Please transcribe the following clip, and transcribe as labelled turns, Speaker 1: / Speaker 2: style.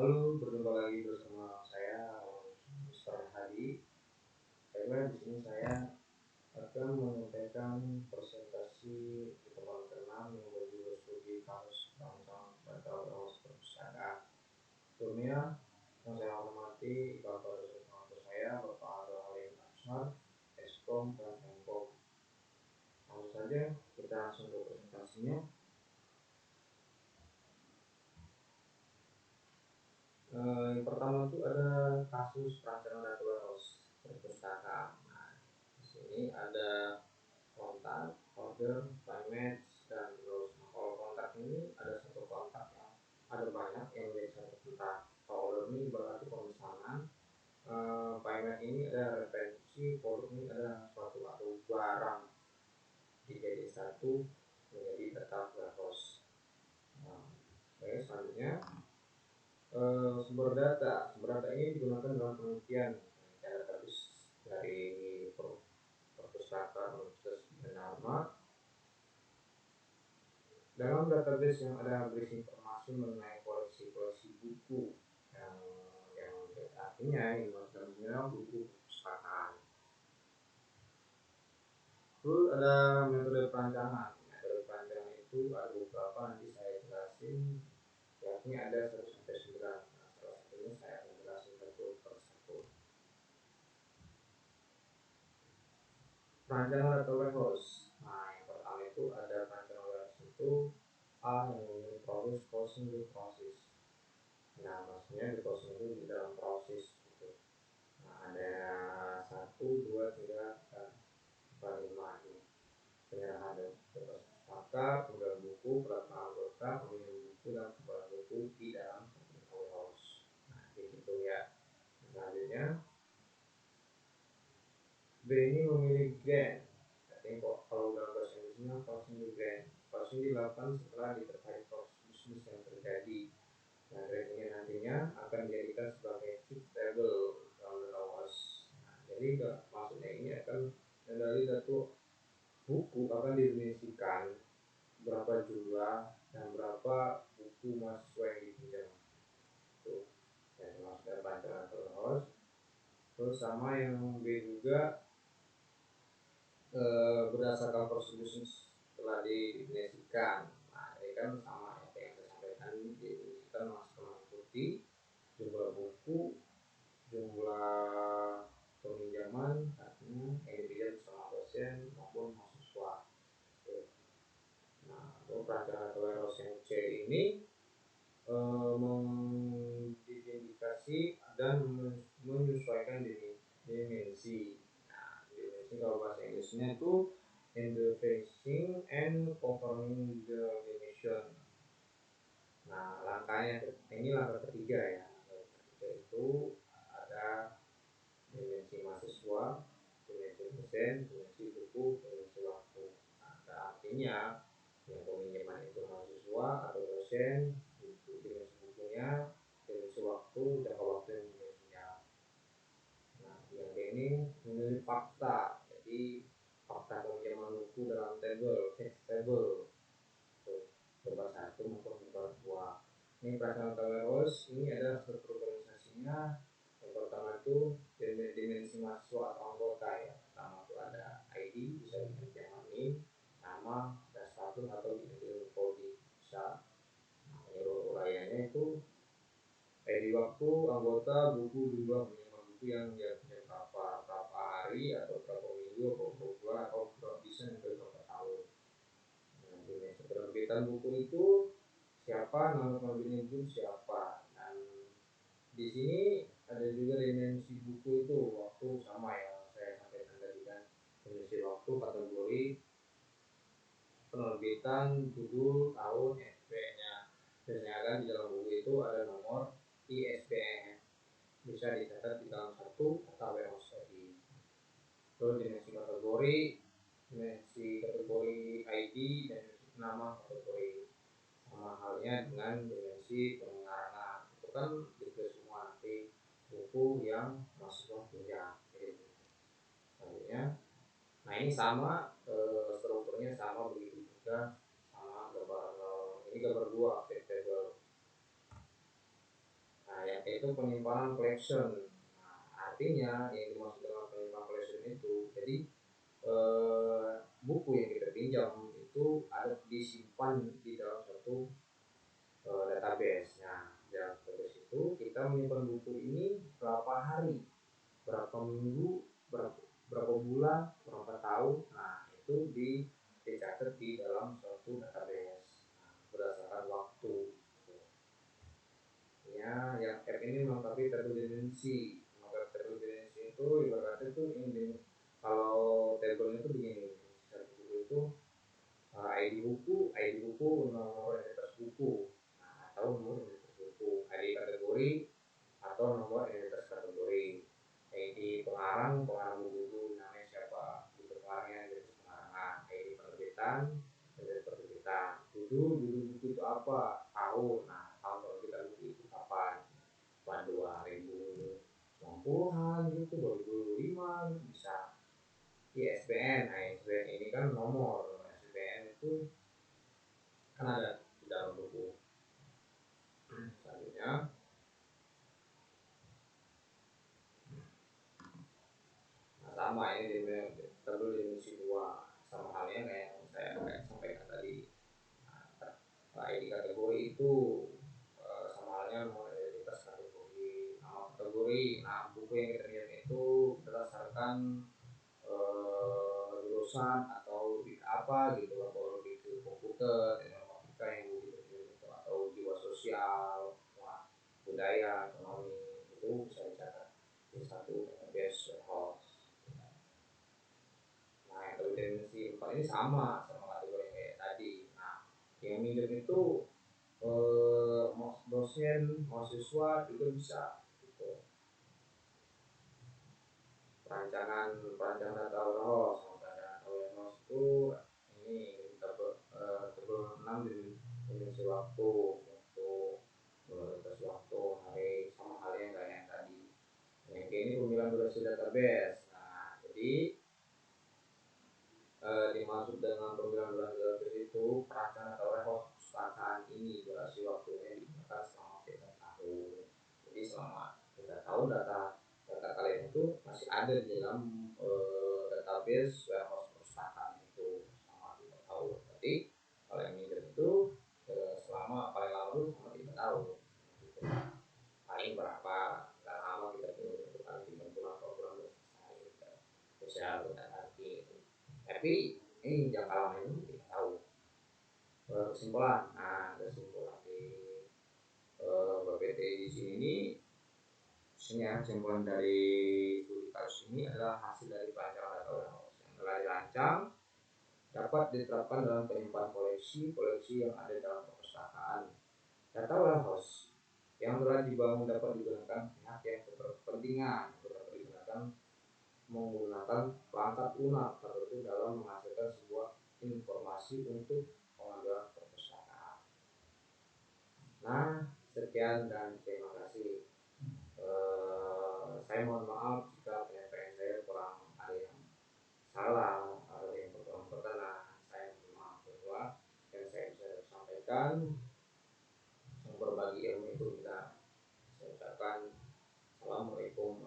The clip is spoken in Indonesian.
Speaker 1: Halo, berjumpa lagi bersama saya Mr. Hadi. Baiklah, di sini saya akan menyampaikan presentasi di teman keenam yang berjudul studi kasus tentang data warehouse perpustakaan. Sebelumnya, yang saya hormati Bapak dosen pengatur saya, Bapak Abdul Halim Ashar, Eskom dan Menkom. Langsung saja kita langsung ke presentasinya. Yang pertama itu ada kasus perancangan data warehouse perpustakaan. Nah, di sini ada kontak, order, payment, dan terus. Nah, kalau kontak ini ada satu kontak yang ada banyak yang menjadi satu kontak. Kalau order ini berarti pemesanan, payment ini ada referensi, produk ini ada suatu atau barang dijadi satu menjadi data warehouse. Nah, oke, selanjutnya sumber data ini digunakan dalam penelitian database dari perpustakaan Universitas Bernama. Dalam database yang ada berisi informasi mengenai koleksi buku yang artinya ini maksudnya buku perpustakaan. Terus ada metode perancangan. Metode perancangan itu ada beberapa, nanti saya jelasin. Yakni ada 1 sampai 9. Nah, salah satunya saya akan jelasin satu persatu. Perancangan data warehouse. Nah, yang pertama itu ada perancangan warehouse itu A yang namanya processing the process. Nah, maksudnya di processing itu di dalam proses gitu. Nah, ada 1, 2, 3, dan 4, 5 ini. Penyerahan bebas pustaka, penggunaan buku, pelaksanaan anggota, pemilihan buku, dan pembuatan buku di dalam warehouse. Nah, gitu ya. Selanjutnya B ini memilih grant. Artinya kalau dalam bahasa Inggrisnya closing grant. Closing dilakukan setelah diterkait proses bisnis yang terjadi. Nah, grant ini nantinya akan dijadikan sebagai sheet table dalam warehouse. Nah, jadi maksudnya ini akan dari satu buku akan didimensikan berapa jumlah dan berapa buku mahasiswa yang dipinjam. Tuh, yang maksudnya perancangan warehouse. Terus sama yang B juga berdasarkan proses bisnis telah didefinisikan. Nah, ini kan sama ya yang saya sampaikan, didefinisikan masih mengikuti jumlah buku, jumlah peminjaman, artinya yang dipinjam sama dosen maupun mahasiswa. Nah, untuk perancangan warehouse yang C ini mengidentifikasi dan menyesuaikan dimensi. Nah, dimensi kalau bahasa Inggrisnya itu interfacing and confirming the dimension. Nah, ini langkah ketiga ya. Langkah ketiga itu ada dimensi mahasiswa, dimensi dosen, dimensi buku, dimensi waktu. Nah, artinya yang peminjaman itu mahasiswa atau dosen, dimensi bukunya, dimensi waktu, jangka waktu yang dimensinya. Nah, yang ini menjadi fakta. Jadi fakta peminjaman buku dalam text table. Beberapa 1 maupun beberapa 2. Ini perancangan warehouse, ini ada struktur organisasinya. Yang pertama itu dimensi mahasiswa atau anggota ya. Pertama itu ada ID, bisa diganti dengan NIM, nama, dan status atau identitas kode bisa. Nah, menurut uraiannya itu ID waktu, anggota, buku, jumlah peminjaman buku yang diambil berapa hari atau berapa minggu atau berapa bulan atau bisa sampai berapa tahun. Nah, dimensi penerbitan buku itu siapa, nama penerbitnya itu siapa. Dan di sini ada juga dimensi buku itu waktu sama ya saya sampaikan tadi kan, dimensi waktu kategori penerbitan, judul, tahun, ISBN-nya. Biasanya kan di dalam buku itu ada nomor ISBN, bisa dicatat di dalam satu kata warehouse tadi. Terus dimensi kategori ID dan nama kategori. Sama halnya dengan dimensi pengarang, itu kan ditulis semua nanti buku yang mahasiswa punya. Selanjutnya, nah ini sama strukturnya sama begitu juga, sama gambar ini gambar 2 table. Nah, itu penyimpanan collection. Nah, artinya yang dimaksud dengan penyimpanan collection itu, jadi buku yang kita pinjam itu ada disimpan di dalam satu database. Nah, dalam database itu kita menyimpan buku ini berapa hari, berapa minggu, berapa bulan, berapa tahun. Nah, itu dicatat di dalam suatu database. Nah, berdasarkan waktu. Ya, yang app ini melengkapi table dimensi. Maka table dimensi itu ibaratnya itu ini, kalau table itu begini, satu buku itu ID buku, nomor identitas buku, nah, atau nomor identitas buku, ID kategori atau nomor identitas kategori, ID pengarang, pengarang buku itu namanya siapa, gitu pengarangnya, identitas pengarangan, ID penerbitan, identitas penerbitan, judul buku itu apa, tahun, nah tahun penerbitan buku itu kapan, pada 2090-an gitu, 2005 gitu bisa. ISBN, nah ISBN ini kan nomor ISBN itu kan ada di dalam buku. Selanjutnya, nah sama ini perlu dimensi dua, sama halnya kayak yang saya sampaikan tadi. Nah, ID kategori itu sama halnya nomor identitas kategori, nama kategori. Nah, buku yang kita lihat itu berdasarkan jurusan atau lebih ke apa gitu, atau lebih ke komputer, informatika yang gitu, atau jiwa sosial, budaya, ekonomi, itu bisa dicatat di satu database warehouse. Nah, yang dimensi 4 ini sama kategori yang kayak tadi. Nah, yang minjem itu dosen, mahasiswa juga bisa gitu. Perancangan data warehouse, itu ini kita tebel 6 dimensi waktu, batas waktu, hari, sama halnya kayak yang tadi. Yang ini pemilihan durasi database. Nah, jadi dimaksud dengan pemilihan durasi database itu perancangan atau warehouse perpustakaan ini durasi waktunya digunakan selama 3 tahun. Jadi selama 3 tahun data kalian itu masih ada di dalam database warehouse perpustakaan itu selama 3 tahun. Jadi kalau yang minjem itu selama paling lama itu selama 3 tahun. Gitu. Paling berapa, nggak lama kita tunggu itu paling 3 bulan 4 bulan udah selesai gitu. Spesial kita nanti gitu. Tapi ini jangka lama ini kita tahu. Kesimpulan, nah kesimpulan di BPT di sini kesimpulan dari studi kasus ini adalah hasil dari perancangan data warehouse yang telah dirancang dapat diterapkan dalam penyimpanan koleksi yang ada dalam perpustakaan. Data warehouse yang telah dibangun dapat digunakan pihak yang berkepentingan dapat digunakan menggunakan perangkat lunak tertentu dalam menghasilkan sebuah informasi untuk pengambilan perpustakaan. Nah, sekian dan terima kasih. Saya mohon maaf jika penyampaian saya kurang ada yang salah, ada yang kurang berkenan. Saya mohon maaf bahwa yang saya bisa sampaikan yang berbagi ilmu itu kita. Saya ucapkan Assalamualaikum